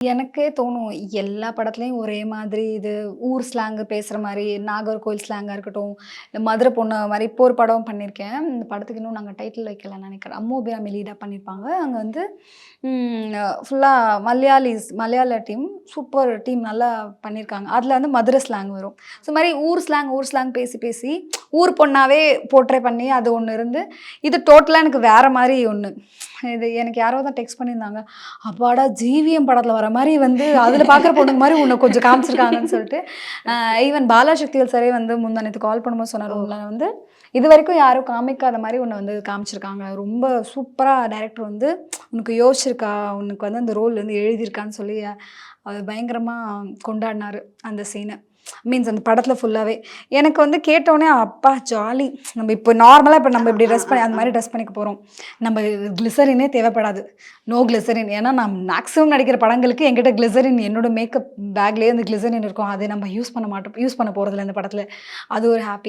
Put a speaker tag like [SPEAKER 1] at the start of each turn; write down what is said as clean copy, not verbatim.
[SPEAKER 1] எனக்கே தோணும். எல்லா படத்துலயும் ஒரே மாதிரி இது ஊர் ஸ்லாங் பேசுற மாரி, நாகர்கோவில் ஸ்லாங்கா இருக்கட்டும், இல்ல மதுரை பொண்ணு மாரி இப்போ ஒரு படம் பண்ணியிருக்கேன். இந்த படத்துக்கு இன்னும் நாங்க டைட்டில் வைக்கலன்னு நெனைக்கிறேன். அம்மு அபிராமி லீடா பண்ணியிருப்பாங்க. அங்க வந்து ஃபுல்லா மலையாள டீம். சூப்பர் டீம் நல்லா பண்ணியிருக்காங்க. அதுல வந்து மதுரை ஸ்லாங் வரும். ஸோ மாரி ஊர் ஸ்லாங் பேசி பேசி ஊர் பொண்ணாவே போர்ட்ரே பண்ணி அது ஒண்ணு இருந்து, இது டோட்டலா எனக்கு வேற மாரி ஒண்ணு. இது எனக்கு யாரோ தான் டெக்ஸ்ட் பண்ணியிருந்தாங்க. அப்பாடா! ஜிவிஎம் படத்துல வர மாரி வந்து அதுல பார்க்குற பொண்ணுங்க மாரி உன்ன கொஞ்சம் காமிச்சிருக்காங்கன்னு சொல்லிட்டு, ஈவன் பாலாசக்திவேல் சாரே வந்து முந்தா நேத்து கால் பண்ணும்போது சொன்னாரு.
[SPEAKER 2] ஓ!
[SPEAKER 1] உங்கள வந்து இதுவரைக்கும் யாரும் காமிக்காத மாரி உன்ன வந்து காமிச்சிருக்காங்க. ரொம்ப சூப்பரா டைரக்டர் வந்து உனக்கு யோசிச்சிருக்கா, உனக்கு வந்து அந்த ரோல் வந்து எழுதியிருக்கான்னு சொல்லி அவர் பயங்கரமா கொண்டாடினாரு அந்த சீன. மீன்ஸ் அந்த படத்துல ஃபுல்லாவே. எனக்கு வந்து கேட்டோனே அப்பா ஜாலி. நம்ம இப்போ நார்மலா இப்ப நம்ம இப்படி ட்ரெஸ் பண்ணி அந்த மாரி ட்ரெஸ் பண்ணிக்க போறோம். நம்ம கிளிசரினே தேவைப்படாது. No glycerin. ஏன்னா நான் மேக்ஸிமம் நடிக்கிற படங்களுக்கு என்கிட்ட கிளிசரின் என்னோட மேக்கப் பேக்லயே அந்த கிளிசரின் இருக்கும். அதை நம்ம யூஸ் பண்ண போறதில்ல இந்த படத்துல. அது ஒரு ஹாப்பி.